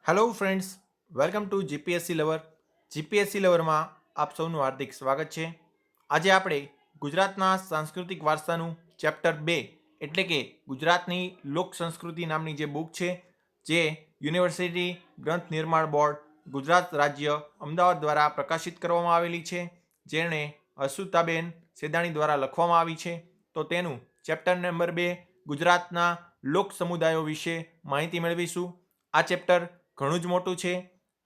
Hello friends, welcome to GPSC lover. GPSC લવરમાં આપ સૌનું હાર્દિક સ્વાગત છે. આજે આપણે ગુજરાતના સાંસ્કૃતિક વારસાનું ચેપ્ટર 2 એટલે કે ગુજરાતની લોક સંસ્કૃતિ નામની જે બુક છે, જે યુનિવર્સિટી ગ્રંથ નિર્માણ બોર્ડ ગુજરાત રાજ્ય અમદાવાદ દ્વારા પ્રકાશિત કરવામાં આવેલી છે, જેણે અસુતાબેન સેદાણી દ્વારા લખવામાં આવી છે. તો તેનું ચેપ્ટર નંબર 2 ગુજરાતના લોક સમુદાયો વિશે માહિતી મેળવીશું. આ ચેપ્ટર ઘણું જ મોટું છે.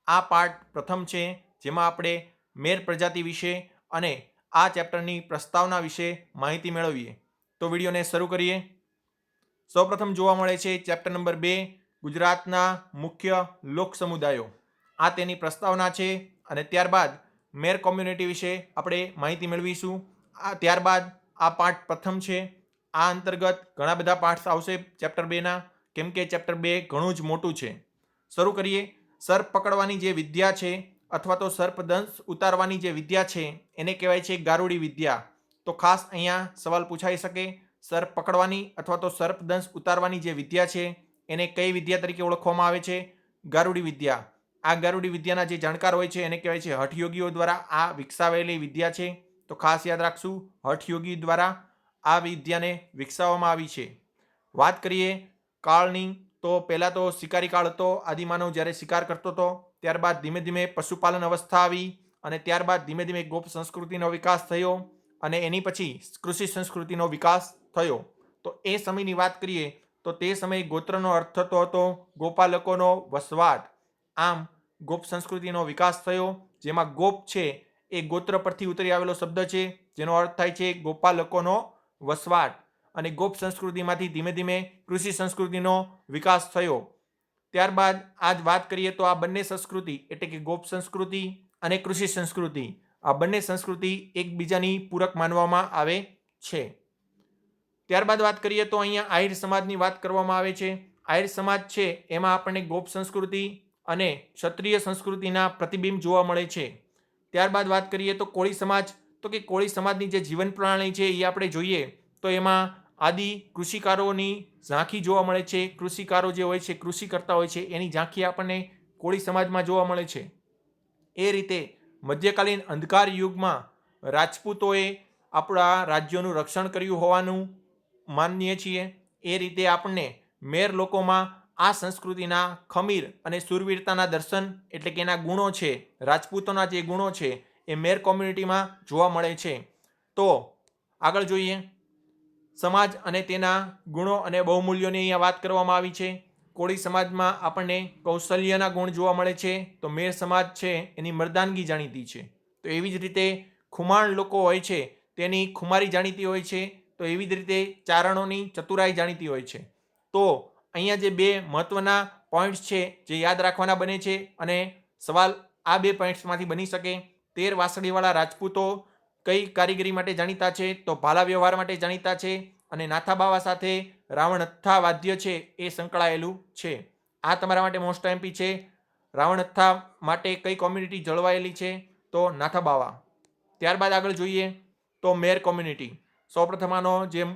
આ પાર્ટ પ્રથમ છે, જેમાં આપણે મેર પ્રજાતિ વિશે અને આ ચેપ્ટરની પ્રસ્તાવના વિશે માહિતી મેળવીએ. તો વિડીયોને શરૂ કરીએ. સૌપ્રથમ જોવા મળે છે ચેપ્ટર નંબર 2 ગુજરાતના મુખ્ય લોક સમુદાયો. આ તેની પ્રસ્તાવના છે અને ત્યારબાદ મેર કોમ્યુનિટી વિશે આપણે માહિતી મેળવીશું. ત્યારબાદ આ પાર્ટ પ્રથમ છે. આ અંતર્ગત ઘણા બધા પાર્ટ્સ આવશે ચેપ્ટર 2ના, કેમ કે ચેપ્ટર 2 ઘણું જ મોટું છે. શરૂ કરીએ. સર્પ પકડવાની જે વિદ્યા છે અથવા તો સર્પદંશ ઉતારવાની જે વિદ્યા છે એને કહેવાય છે ગારુડી વિદ્યા. તો ખાસ અહીંયા સવાલ પૂછાઈ શકે, સર્પ પકડવાની અથવા તો સર્પદંશ ઉતારવાની જે વિદ્યા છે એને કઈ વિદ્યા તરીકે ઓળખવામાં આવે છે? ગારુડી વિદ્યા. આ ગારુડી વિદ્યાના જે જાણકાર હોય છે એને કહેવાય છે હઠયોગીઓ દ્વારા આ વિકસાવેલી વિદ્યા છે. તો ખાસ યાદ રાખશું, હઠયોગી દ્વારા આ વિદ્યાને વિકસાવવામાં આવી છે. વાત કરીએ કાળની, તો પહેલાં તો શિકારી કાળ હતો. આદિમાનવ જ્યારે શિકાર કરતો હતો, ત્યારબાદ ધીમે ધીમે પશુપાલન અવસ્થા આવી અને ત્યારબાદ ધીમે ધીમે ગોપ સંસ્કૃતિનો વિકાસ થયો અને એની પછી કૃષિ સંસ્કૃતિનો વિકાસ થયો. તો એ સમયની વાત કરીએ તો તે સમયે ગોત્રનો અર્થ થતો હતો ગોપાલકોનો વસવાટ. આમ ગોપ સંસ્કૃતિનો વિકાસ થયો, જેમાં ગોપ છે એ ગોત્ર પરથી ઉતરી આવેલો શબ્દ છે, જેનો અર્થ થાય છે ગોપાલકોનો વસવાટ. અને ગોપ સંસ્કૃતિમાંથી ધીમે ધીમે કૃષિ સંસ્કૃતિનો વિકાસ થયો. ત્યારબાદ આજ વાત કરીએ તો આ બંને સંસ્કૃતિ એટલે કે ગોપ સંસ્કૃતિ અને કૃષિ સંસ્કૃતિ, આ બંને સંસ્કૃતિ એકબીજાની પૂરક માનવામાં આવે છે. ત્યારબાદ વાત કરીએ તો અહીંયા આહિર સમાજની વાત કરવામાં આવે છે. આહિર સમાજ છે એમાં આપણને ગોપ સંસ્કૃતિ અને ક્ષત્રિય સંસ્કૃતિના પ્રતિબિંબ જોવા મળે છે. ત્યારબાદ વાત કરીએ તો કોળી સમાજ, તો કે કોળી સમાજની જે જીવન પ્રણાલી છે એ આપણે જોઈએ તો એમાં આદિ કૃષિકારોની ઝાંખી જોવા મળે છે. કૃષિકારો જે હોય છે, કૃષિ કરતા હોય છે, એની ઝાંખી આપણને કોળી સમાજમાં જોવા મળે છે. એ રીતે મધ્યકાલીન અંધકાર યુગમાં રાજપૂતોએ આપણા રાજ્યોનું રક્ષણ કર્યું હોવાનું માનીએ છીએ. એ રીતે આપણને મેર લોકોમાં આ સંસ્કૃતિના ખમીર અને શૂરવીરતાના દર્શન એટલે કે એના ગુણો છે, રાજપૂતોના જે ગુણો છે એ મેર કોમ્યુનિટીમાં જોવા મળે છે. તો આગળ જોઈએ. સમાજ અને તેના ગુણો અને બહુમૂલ્યોની અહીંયા વાત કરવામાં આવી છે. કોળી સમાજમાં આપણને કૌશલ્યના ગુણ જોવા મળે છે, તો મેર સમાજ છે એની મર્દાનગી જાણીતી છે. તો એવી જ રીતે ખુમાણ લોકો હોય છે તેની ખુમારી જાણીતી હોય છે. તો એવી જ રીતે ચારણોની ચતુરાઈ જાણીતી હોય છે. તો અહીંયા જે બે મહત્વના પોઈન્ટ્સ છે જે યાદ રાખવાના બને છે અને સવાલ આ બે પોઈન્ટ્સમાંથી બની શકે. 13 વાસળીવાળા રાજપૂતો કઈ કારીગરી માટે જાણીતા છે? તો ભાલા વ્યવહાર માટે જાણીતા છે અને નાથાબાવા સાથે રાવણહથ્થા વાદ્ય છે એ સંકળાયેલું છે. આ તમારા માટે મોસ્ટ એમપી છે. રાવણહથ્થા માટે કઈ કોમ્યુનિટી જળવાયેલી છે? તો નાથાબાવા. ત્યારબાદ આગળ જોઈએ તો મેર કોમ્યુનિટી. સૌપ્રથમ આનો જે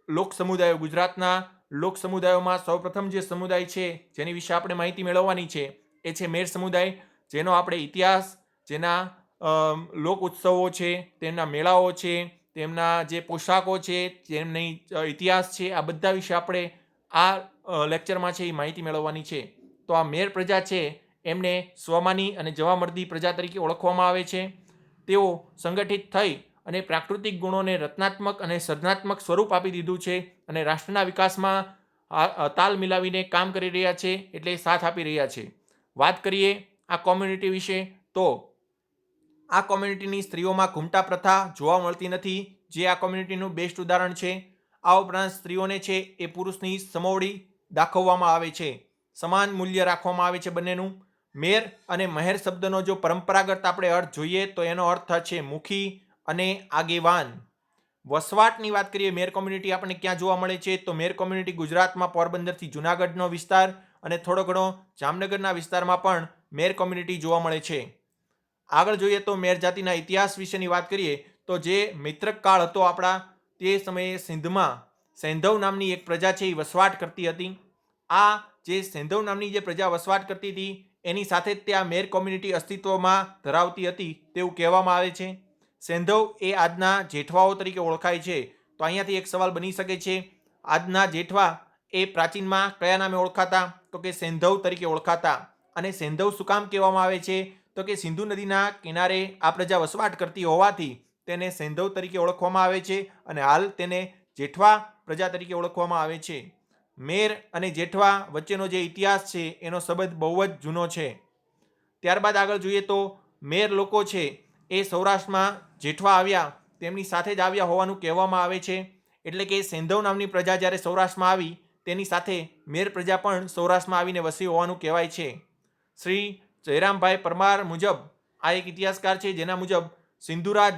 લોક સમુદાયો, ગુજરાતના લોક સમુદાયોમાં સૌપ્રથમ જે સમુદાય છે જેની વિશે આપણે માહિતી મેળવવાની છે એ છે મેર સમુદાય, જેનો આપણે ઇતિહાસ, જેના લોક ઉત્સવો છે, તેમના મેળાઓ છે, તેમના જે પોશાકો છે, તેમની ઇતિહાસ છે, આ બધા વિશે આપણે આ લેક્ચરમાં છે એ માહિતી મેળવવાની છે. તો આ મેર પ્રજા છે એમને સ્વમાની અને જવામર્દી પ્રજા તરીકે ઓળખવામાં આવે છે. તેઓ સંગઠિત થઈ અને પ્રાકૃતિક ગુણોને રચનાત્મક અને સર્જનાત્મક સ્વરૂપ આપી દીધું છે અને રાષ્ટ્રના વિકાસમાં તાલ મિલાવીને કામ કરી રહ્યા છે, એટલે સાથ આપી રહ્યા છે. વાત કરીએ આ કોમ્યુનિટી વિશે, તો આ કોમ્યુનિટીની સ્ત્રીઓમાં ઘૂમટા પ્રથા જોવા મળતી નથી, જે આ કોમ્યુનિટીનું બેસ્ટ ઉદાહરણ છે. આ ઉપરાંત સ્ત્રીઓને છે એ પુરુષની સમોવડી દાખવવામાં આવે છે. સમાન મૂલ્ય રાખવામાં આવે છે બંનેનું. મેર અને મહેર શબ્દનો જો પરંપરાગત આપણે અર્થ જોઈએ તો એનો અર્થ છે મુખી અને આગેવાન. વસવાટની વાત કરીએ, મેર કોમ્યુનિટી આપણને ક્યાં જોવા મળે છે? તો મેર કોમ્યુનિટી ગુજરાતમાં પોરબંદરથી જુનાગઢનો વિસ્તાર અને થોડો ઘણો જામનગરના વિસ્તારમાં પણ મેર કોમ્યુનિટી જોવા મળે છે. આગળ જોઈએ તો મેર જાતિના ઇતિહાસ વિશેની વાત કરીએ તો જે મૈત્રક કાળ હતો આપણા, તે સમયે સિંધમાં સૈંધવ નામની એક પ્રજા છે એ વસવાટ કરતી હતી. આ જે સૈંધવ નામની જે પ્રજા વસવાટ કરતી હતી એની સાથે જ તે આ મેર કોમ્યુનિટી અસ્તિત્વમાં ધરાવતી હતી તેવું કહેવામાં આવે છે. સેંધવ એ આજના જેઠવાઓ તરીકે ઓળખાય છે. તો અહીંયાથી એક સવાલ બની શકે છે, આજના જેઠવા એ પ્રાચીનમાં કયા નામે ઓળખાતા? તો કે સેંધવ તરીકે ઓળખાતા. અને સેંધવ શું કામ કહેવામાં આવે છે? તો કે સિંધુ નદીના કિનારે આ પ્રજા વસવાટ કરતી હોવાથી તેને સેંધવ તરીકે ઓળખવામાં આવે છે અને હાલ તેને જેઠવા પ્રજા તરીકે ઓળખવામાં આવે છે. મેર અને જેઠવા વચ્ચેનો જે ઇતિહાસ છે એનો સંબંધ બહુ જ જૂનો છે. ત્યારબાદ આગળ જોઈએ તો મેર લોકો છે એ સૌરાષ્ટ્રમાં જેઠવા આવ્યા તેમની સાથે જ આવ્યા હોવાનું કહેવામાં આવે છે. એટલે કે સેંધવ નામની પ્રજા જ્યારે સૌરાષ્ટ્રમાં આવી તેની સાથે મેર પ્રજા પણ સૌરાષ્ટ્રમાં આવીને વસી હોવાનું કહેવાય છે. શ્રી જયરામભાઈ પરમાર મુજબ આ એક ઇતિહાસકાર છે જેના મુજબ સિંધુરાજ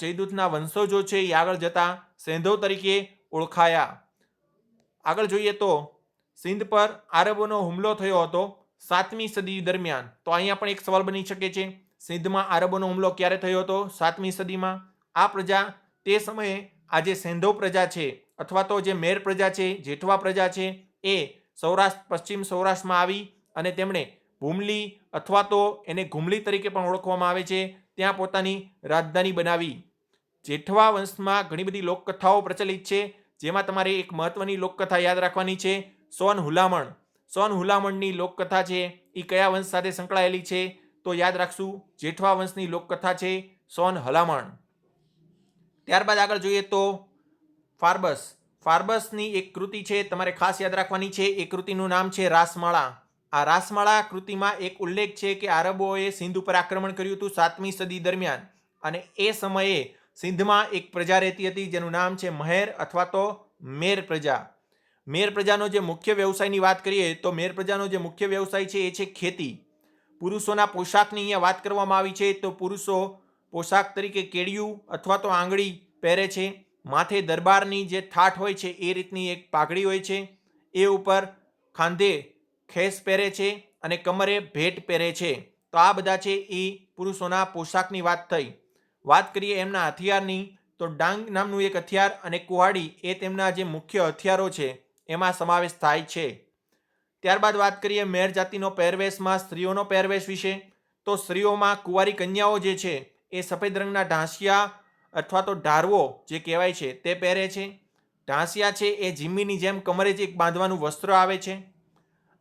જયદૂતના વંશજો છે એ આગળ જતા સેંધવ તરીકે ઓળખાયા. આગળ જોઈએ તો સિંધ પર આરબોનો હુમલો થયો હતો 7મી સદી દરમિયાન. તો અહીંયા પણ એક સવાલ બની શકે છે, સિંધમાં આરબોનો હુમલો ક્યારે થયો હતો? 7મી સદીમાં. આ પ્રજા તે સમયે આ જે સેંધવ પ્રજા છે અથવા તો જે મેર પ્રજા છે, જેઠવા પ્રજા છે એ પશ્ચિમ સૌરાષ્ટ્રમાં આવી અને તેમણે ભૂમલી અથવા તો એને ઘુમલી તરીકે પણ ઓળખવામાં આવે છે ત્યાં પોતાની રાજધાની બનાવી. જેઠવા વંશમાં ઘણી બધી લોકકથાઓ પ્રચલિત છે, જેમાં તમારે એક મહત્વની લોકકથા યાદ રાખવાની છે, સોન હુલામણ. સોન હુલામણની લોકકથા છે એ કયા વંશ સાથે સંકળાયેલી છે? તો યાદ રાખશું, જેઠવા વંશની લોકકથા છે સોન હલામણ. ત્યારબાદ આગળ જોઈએ તો ફાર્બસની એક કૃતિ છે તમારે ખાસ યાદ રાખવાની છે. એ કૃતિનું નામ છે રાસમાળા. આ રાસમાળા કૃતિમાં એક ઉલ્લેખ છે કે આરબોએ સિંધ ઉપર આક્રમણ કર્યું હતું 7મી સદી દરમિયાન અને એ સમયે સિંધમાં એક પ્રજા રહેતી હતી જેનું નામ છે મહેર અથવા તો મેર પ્રજા. મેર પ્રજાનો જે મુખ્ય વ્યવસાયની વાત કરીએ તો મેર પ્રજાનો જે મુખ્ય વ્યવસાય છે એ છે ખેતી. પુરુષોના પોશાકની અહીંયા વાત કરવામાં આવી છે તો પુરુષો પોશાક તરીકે કેડિયું અથવા તો આંગળી પહેરે છે. માથે દરબારની જે ઠાઠ હોય છે એ રીતની એક પાઘડી હોય છે. એ ઉપર ખાંધે ખેસ પહેરે છે અને કમરે ભેટ પહેરે છે. તો આ બધા છે એ પુરુષોના પોશાકની વાત થઈ. વાત કરીએ એમના હથિયારની તો ડાંગ નામનું એક હથિયાર અને કુહાડી એ તેમના જે મુખ્ય હથિયારો છે એમાં સમાવેશ થાય છે. ત્યારબાદ વાત કરીએ મેર જાતિનો પહેરવેશમાં સ્ત્રીઓનો પહેરવેશ વિશે. તો સ્ત્રીઓમાં કુંવારી કન્યાઓ જે છે એ સફેદ રંગના ઢાંસિયા અથવા તો ઢારવો જે કહેવાય છે તે પહેરે છે. ઢાંસિયા છે એ જીમ્મીની જેમ કમરે જ એક બાંધવાનું વસ્ત્ર આવે છે.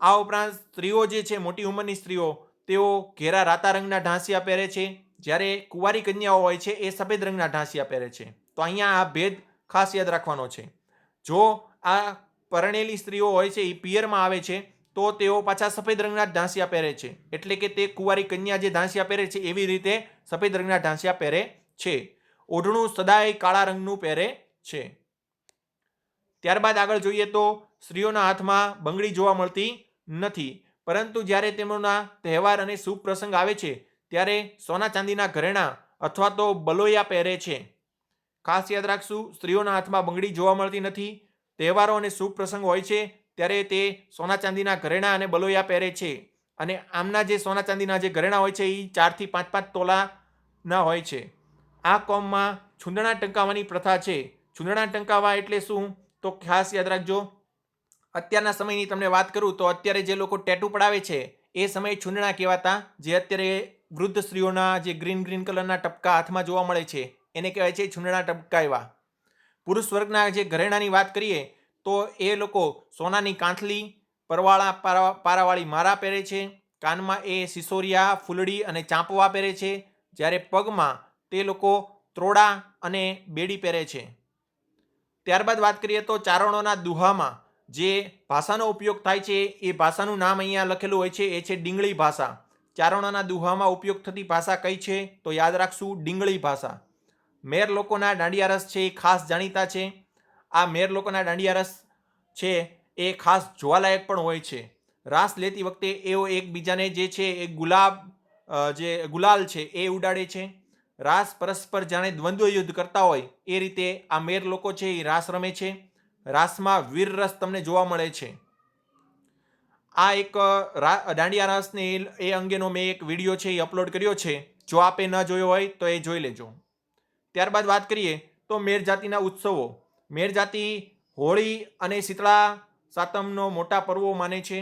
આ ઉપરાંત સ્ત્રીઓ જે છે મોટી ઉંમરની સ્ત્રીઓ તેઓ ઘેરા રાતા રંગના ઢાંસિયા પહેરે છે, જ્યારે કુંવારી કન્યાઓ હોય છે એ સફેદ રંગના ઢાંસિયા પહેરે છે. તો અહીંયા આ ભેદ ખાસ યાદ રાખવાનો છે. જો આ પરણેલી સ્ત્રીઓ હોય છે એ પિયરમાં આવે છે તો તેઓ પાછા સફેદ રંગના ઢાંસિયા પહેરે છે, એટલે કે તે કુંવારી કન્યા જે ઢાંસિયા પહેરે છે એવી રીતે સફેદ રંગના ઢાંસિયા પહેરે છે. ઓઢણું સદાય કાળા રંગનું પહેરે છે. ત્યારબાદ આગળ જોઈએ તો સ્ત્રીઓના હાથમાં બંગડી જોવા મળતી નથી, પરંતુ જ્યારે તેમના તહેવાર અને શુભ પ્રસંગ આવે છે ત્યારે સોના ચાંદીના ઘરેણાં અથવા તો બલોયા પહેરે છે. ખાસ યાદ રાખશું, સ્ત્રીઓના હાથમાં બંગડી જોવા મળતી નથી. તહેવારો અને શુભ પ્રસંગ હોય છે ત્યારે તે સોના ચાંદીના ઘરેણાં અને બલોયા પહેરે છે. અને આમના જે સોના ચાંદીના જે ઘરેણાં હોય છે એ 4 થી 5 તોલાના હોય છે. આ કોમમાં છૂંદણા ટંકાવવાની પ્રથા છે. છૂંદણા ટંકાવવા એટલે શું? તો ખાસ યાદ રાખજો, અત્યારના સમયની તમને વાત કરું તો અત્યારે જે લોકો ટેટુ પડાવે છે એ સમયે છૂંદણા કહેવાતા. જે અત્યારે વૃદ્ધ સ્ત્રીઓના જે ગ્રીન કલરના ટપકા હાથમાં જોવા મળે છે એને કહેવાય છે છૂંદણા ટપકાવ્યા. પુરુષ વર્ગના જે ઘરેણાની વાત કરીએ તો એ લોકો સોનાની કાંથલી, પારાવાળી માળા પહેરે છે. કાનમાં એ સિસોરિયા, ફૂલડી અને ચાંપવા પહેરે છે. જ્યારે પગમાં તે લોકો ત્રોડા અને બેડી પહેરે છે. ત્યારબાદ વાત કરીએ તો ચારણોના દુહામાં જે ભાષાનો ઉપયોગ થાય છે એ ભાષાનું નામ અહીંયા લખેલું હોય છે, એ છે ડીંગળી ભાષા. ચારણોના દુહામાં ઉપયોગ થતી ભાષા કઈ છે? તો યાદ રાખશું, ડીંગળી ભાષા. મેર લોકોના દાંડિયા રસ છે એ ખાસ જાણીતા છે. આ મેર લોકોના દાંડિયા રસ છે એ ખાસ જોવાલાયક પણ હોય છે. રાસ લેતી વખતે એઓ એકબીજાને જે છે એ ગુલાલ છે એ ઉડાડે છે. રાસ પરસ્પર જાણે દ્વંદ્વ યુદ્ધ કરતા હોય એ રીતે આ મેર લોકો છે એ રાસ રમે છે. રાસમાં વીર રસ તમને જોવા મળે છે. આ એક દાંડિયા રાસને એ અંગેનો મેં એક વિડીયો છે એ અપલોડ કર્યો છે, જો આપે ન જોયો હોય તો એ જોઈ લેજો. ત્યારબાદ વાત કરીએ તો મેર જાતિના ઉત્સવો. મેર જાતિ હોળી અને શીતળા સાતમનો મોટા પર્વો માને છે.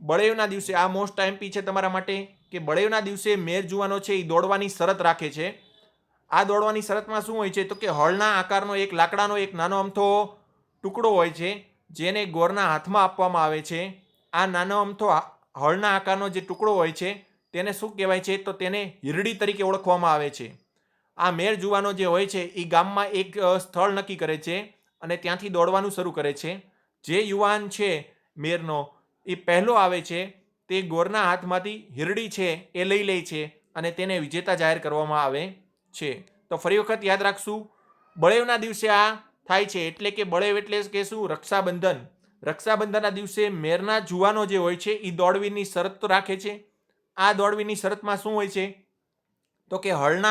બળેવના દિવસે, આ મોસ્ટ એમપી છે તમારા માટે, કે બળેવના દિવસે મેર જુવાનો છે એ દોડવાની શરત રાખે છે. આ દોડવાની શરતમાં શું હોય છે તો કે હળના આકારનો એક લાકડાનો એક નાનો અમથો ટુકડો હોય છે જેને ગોરના હાથમાં આપવામાં આવે છે. આ નાનો અમથો હળના આકારનો જે ટુકડો હોય છે તેને શું કહેવાય છે તો તેને હિરડી તરીકે ઓળખવામાં આવે છે. આ મેર જુવાનો જે હોય છે એ ગામમાં એક સ્થળ નક્કી કરે છે અને ત્યાંથી દોડવાનું શરૂ કરે છે. જે યુવાન છે મેરનો એ પહેલો આવે છે તે ગોરના હાથમાંથી હિરડી છે એ લઈ લે છે અને તેને વિજેતા જાહેર કરવામાં આવે છે. તો ફરી વખત યાદ રાખશું, બળેવના દિવસે આ થાય છે એટલે કે બળેવ એટલે કે શું, રક્ષાબંધન. રક્ષાબંધનના દિવસે મેરના જુવાનો જે હોય છે એ દોડવીરની શરત તો રાખે છે. આ દોડવીની શરતમાં શું હોય છે તો કે હળ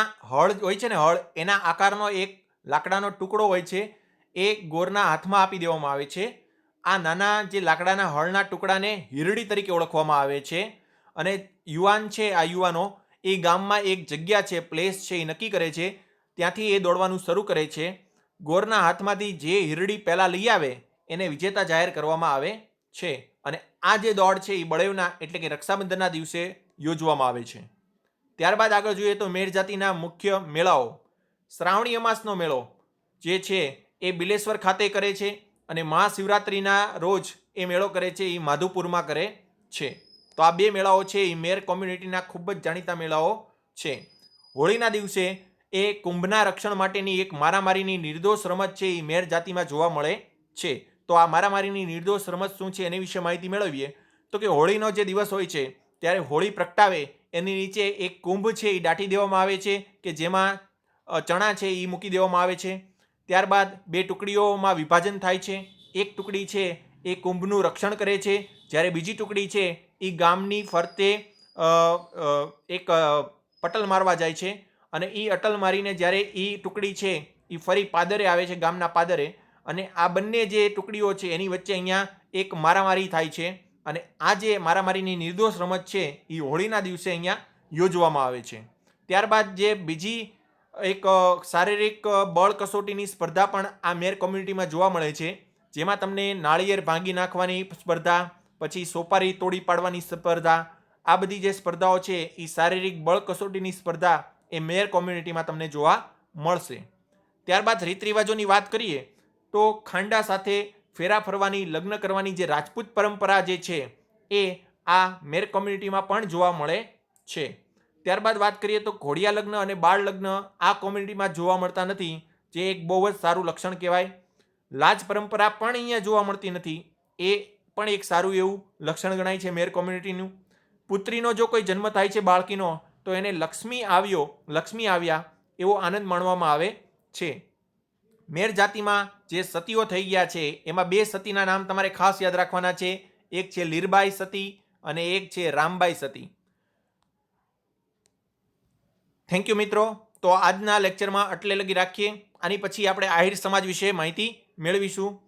હોય છે ને, હળ એના આકારનો એક લાકડાનો ટુકડો હોય છે એ ગોરના હાથમાં આપી દેવામાં આવે છે. આ નાના જે લાકડાના હળના ટુકડાને હિરડી તરીકે ઓળખવામાં આવે છે. અને યુવાન છે, આ યુવાનો એ ગામમાં એક જગ્યા છે, પ્લેસ છે એ નક્કી કરે છે, ત્યાંથી એ દોડવાનું શરૂ કરે છે. ગોરના હાથમાંથી જે હિરડી પહેલાં લઈ આવે એને વિજેતા જાહેર કરવામાં આવે છે. અને આ જે દોડ છે એ બળેવના એટલે કે રક્ષાબંધનના દિવસે યોજવામાં આવે છે. ત્યારબાદ આગળ જોઈએ તો મેર જાતિના મુખ્ય મેળાઓ. શ્રાવણી અમાસનો મેળો જે છે એ બિલેશ્વર ખાતે કરે છે અને મહાશિવરાત્રિના રોજ એ મેળો કરે છે એ માધુપુરમાં કરે છે. તો આ બે મેળાઓ છે એ મેર કોમ્યુનિટીના ખૂબ જ જાણીતા મેળાઓ છે. હોળીના દિવસે એ કુંભના રક્ષણ માટેની એક મારામારીની નિર્દોષ રમત છે એ મેર જાતિમાં જોવા મળે છે. તો આ મારામારીની નિર્દોષ રમત શું છે એની વિશે માહિતી મેળવીએ તો કે હોળીનો જે દિવસ હોય છે ત્યારે હોળી પ્રગટાવે એની નીચે એક કુંભ છે એ દાટી દેવામાં આવે છે કે જેમાં ચણા છે એ મૂકી દેવામાં આવે છે. ત્યારબાદ બે ટુકડીઓમાં વિભાજન થાય છે. એક ટુકડી છે એ કુંભનું રક્ષણ કરે છે, જ્યારે બીજી ટુકડી છે એ ગામની ફરતે એક પટલ મારવા જાય છે અને એ અટલ મારીને જ્યારે એ ટુકડી છે એ ફરી પાદરે આવે છે, ગામના પાદરે, અને આ બંને જે ટુકડીઓ છે એની વચ્ચે અહીંયા એક મારામારી થાય છે. અને આ જે મારામારીની નિર્દોષ રમત છે એ હોળીના દિવસે અહીંયા યોજવામાં આવે છે. ત્યારબાદ જે બીજી એક શારીરિક બળ કસોટીની સ્પર્ધા પણ આ મેર કોમ્યુનિટીમાં જોવા મળે છે, જેમાં તમને નાળિયેર ભાંગી નાખવાની સ્પર્ધા, પછી સોપારી તોડી પાડવાની સ્પર્ધા, આ બધી જે સ્પર્ધાઓ છે એ શારીરિક બળ કસોટીની સ્પર્ધા એ મેર કોમ્યુનિટીમાં તમને જોવા મળશે. ત્યારબાદ રીત રિવાજોની વાત કરીએ તો ખાંડા સાથે ફેરા ફરવાની, લગ્ન કરવાની જે રાજપૂત પરંપરા જે છે એ આ મેર કોમ્યુનિટીમાં પણ જોવા મળે છે. ત્યારબાદ વાત કરીએ તો ઘોડિયા લગ્ન અને બાળ લગ્ન આ કોમ્યુનિટીમાં જોવા મળતા નથી, જે એક બહુ જ સારું લક્ષણ કહેવાય. લાજ પરંપરા પણ અહીંયા જોવા મળતી નથી, એ પણ એક સારું એવું લક્ષણ ગણાય છે મેર કોમ્યુનિટીનું. પુત્રીનો જો કોઈ જન્મ થાય છે બાળકીનો તો એને લક્ષ્મી આવ્યા એવો આનંદ માણવામાં આવે છે. મેર જાતિમાં જે સતીઓ થઈ ગયા છે એમાં બે સતીના નામ તમારે ખાસ યાદ રાખવાના છે. એક છે લીરબાઈ સતી અને એક છે રામબાઈ સતી. થેન્ક યુ મિત્રો. તો આજના લેક્ચરમાં આટલે લગી રાખીએ. આની પછી આપણે આહિર સમાજ વિશે માહિતી મેળવીશું.